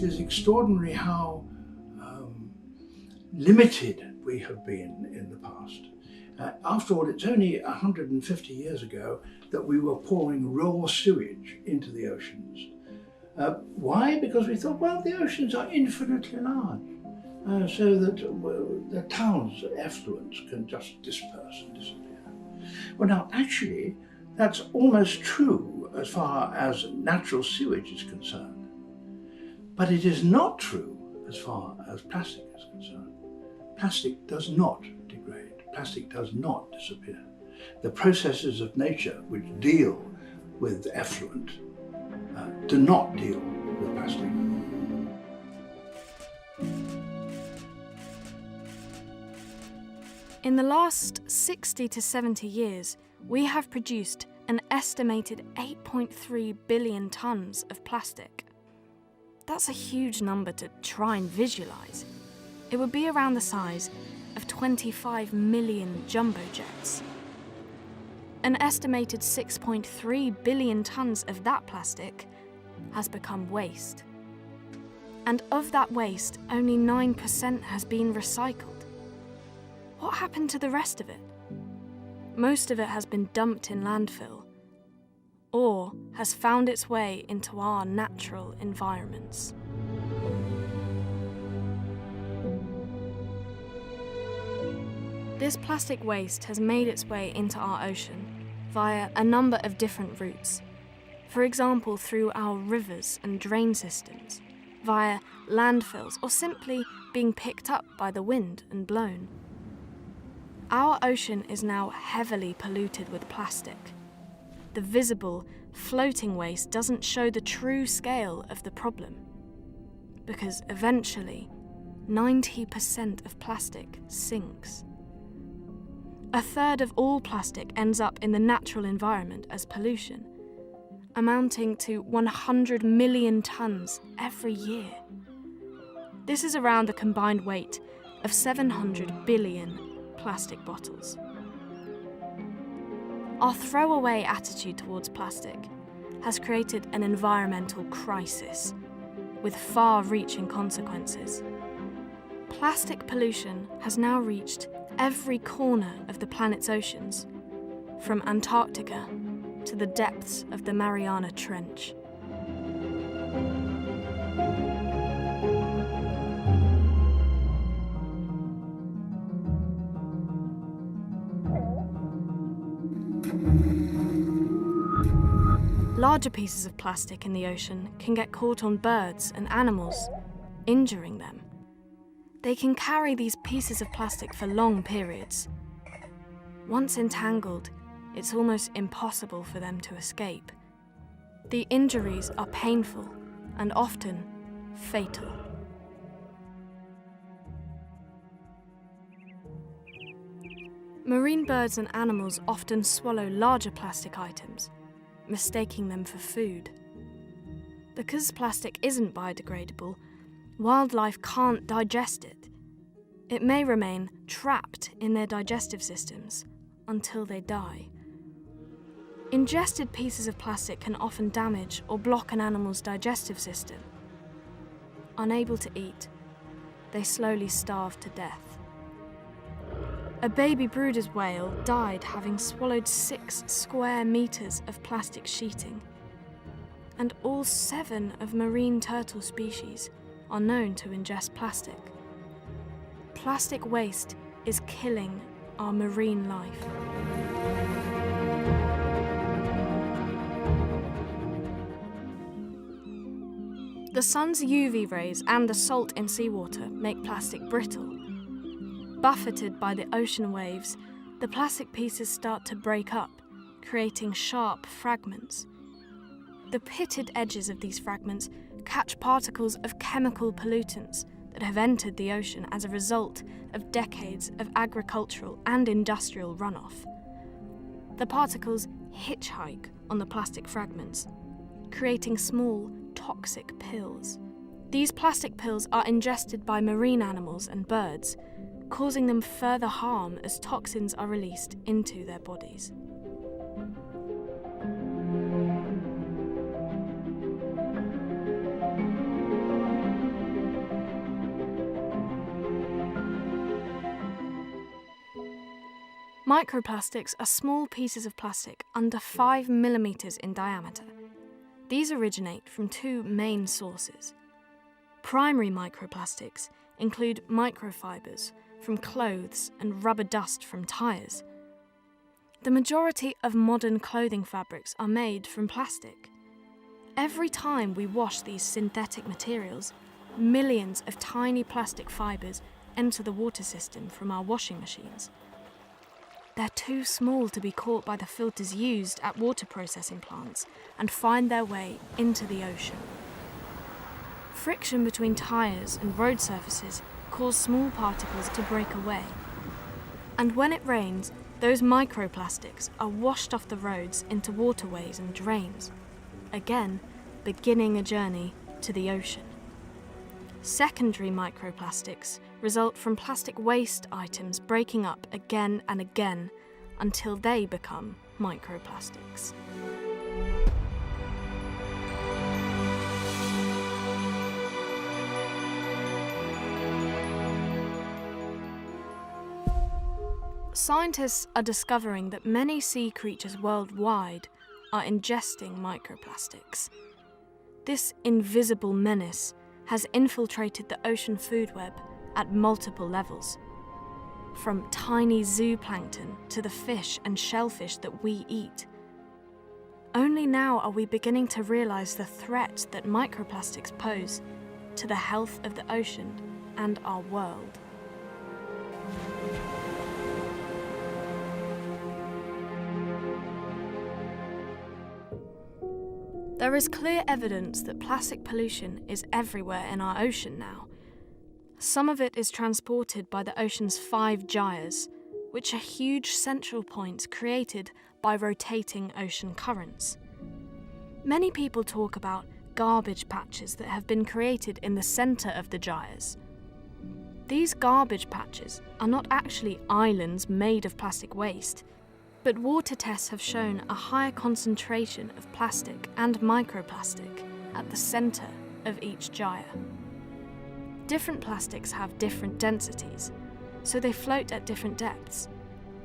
it is extraordinary how limited we have been in the past. After all, it's only 150 years ago that we were pouring raw sewage into the oceans. Why? Because we thought, well, the oceans are infinitely large, so that the towns' effluents can just disperse and disappear. Well, now, actually, that's almost true as far as natural sewage is concerned. But it is not true as far as plastic is concerned. Plastic does not degrade. Plastic does not disappear. The processes of nature which deal with effluent do not deal with plastic. In the last 60 to 70 years, we have produced an estimated 8.3 billion tonnes of plastic. That's a huge number to try and visualise. It would be around the size of 25 million jumbo jets. An estimated 6.3 billion tonnes of that plastic has become waste. And of that waste, only 9% has been recycled. What happened to the rest of it? Most of it has been dumped in landfill, or has found its way into our natural environments. This plastic waste has made its way into our ocean via a number of different routes. For example, through our rivers and drain systems, via landfills, or simply being picked up by the wind and blown. Our ocean is now heavily polluted with plastic. The visible, floating waste doesn't show the true scale of the problem, because eventually, 90% of plastic sinks. A third of all plastic ends up in the natural environment as pollution, amounting to 100 million tonnes every year. This is around the combined weight of 700 billion plastic bottles. Our throwaway attitude towards plastic has created an environmental crisis with far-reaching consequences. Plastic pollution has now reached every corner of the planet's oceans, from Antarctica to the depths of the Mariana Trench. Larger pieces of plastic in the ocean can get caught on birds and animals, injuring them. They can carry these pieces of plastic for long periods. Once entangled, it's almost impossible for them to escape. The injuries are painful and often fatal. Marine birds and animals often swallow larger plastic items, mistaking them for food. Because plastic isn't biodegradable, wildlife can't digest it. It may remain trapped in their digestive systems until they die. Ingested pieces of plastic can often damage or block an animal's digestive system. Unable to eat, they slowly starve to death. A baby Bryde's whale died having swallowed 6 square meters of plastic sheeting, and all 7 of marine turtle species are known to ingest plastic. Plastic waste is killing our marine life. The sun's UV rays and the salt in seawater make plastic brittle. Buffeted by the ocean waves, the plastic pieces start to break up, creating sharp fragments. The pitted edges of these fragments catch particles of chemical pollutants that have entered the ocean as a result of decades of agricultural and industrial runoff. The particles hitchhike on the plastic fragments, creating small, toxic pills. These plastic pills are ingested by marine animals and birds, causing them further harm as toxins are released into their bodies. Microplastics are small pieces of plastic under 5 millimeters in diameter. These originate from two main sources. Primary microplastics include microfibers from clothes and rubber dust from tires. The majority of modern clothing fabrics are made from plastic. Every time we wash these synthetic materials, millions of tiny plastic fibers enter the water system from our washing machines. They're too small to be caught by the filters used at water processing plants and find their way into the ocean. Friction between tires and road surfaces cause small particles to break away. And when it rains, those microplastics are washed off the roads into waterways and drains, again beginning a journey to the ocean. Secondary microplastics result from plastic waste items breaking up again and again until they become microplastics. Scientists are discovering that many sea creatures worldwide are ingesting microplastics. This invisible menace has infiltrated the ocean food web at multiple levels, from tiny zooplankton to the fish and shellfish that we eat. Only now are we beginning to realize the threat that microplastics pose to the health of the ocean and our world. There is clear evidence that plastic pollution is everywhere in our ocean now. Some of it is transported by the ocean's 5 gyres, which are huge central points created by rotating ocean currents. Many people talk about garbage patches that have been created in the centre of the gyres. These garbage patches are not actually islands made of plastic waste, but water tests have shown a higher concentration of plastic and microplastic at the centre of each gyre. Different plastics have different densities, so they float at different depths.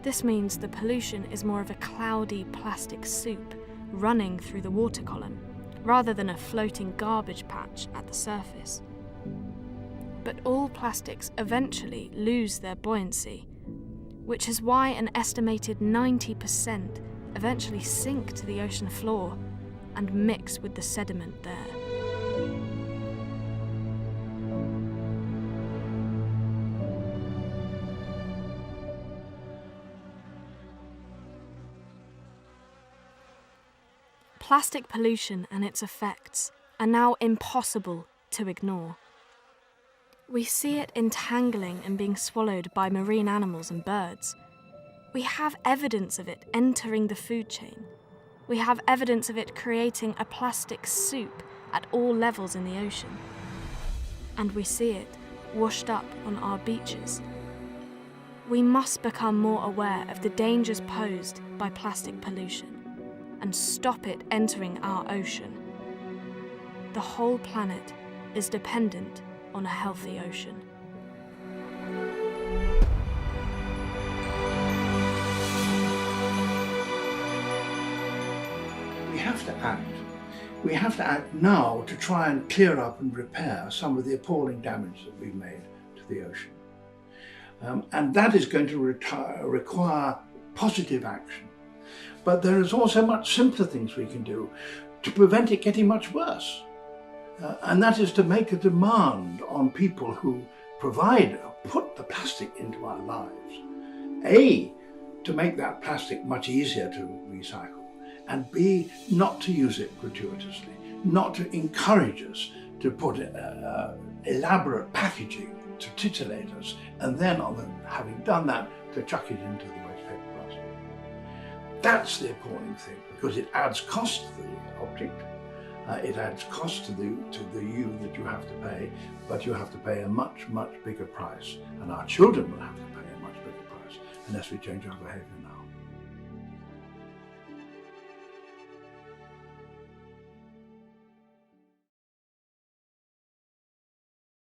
This means the pollution is more of a cloudy plastic soup running through the water column, rather than a floating garbage patch at the surface. But all plastics eventually lose their buoyancy, which is why an estimated 90% eventually sink to the ocean floor and mix with the sediment there. Plastic pollution and its effects are now impossible to ignore. We see it entangling and being swallowed by marine animals and birds. We have evidence of it entering the food chain. We have evidence of it creating a plastic soup at all levels in the ocean. And we see it washed up on our beaches. We must become more aware of the dangers posed by plastic pollution and stop it entering our ocean. The whole planet is dependent on a healthy ocean. We have to act. We have to act now to try and clear up and repair some of the appalling damage that we've made to the ocean. And that is going to require positive action. But there is also much simpler things we can do to prevent it getting much worse. And that is to make a demand on people who put the plastic into our lives. A, to make that plastic much easier to recycle, and B, not to use it gratuitously, not to encourage us to put elaborate packaging to titillate us, and then, having done that, to chuck it into the waste paper basket. That's the appalling thing, because it adds cost to the object. It adds cost to the you that you have to pay, but you have to pay a much, much bigger price. And our children will have to pay a much bigger price unless we change our behaviour now.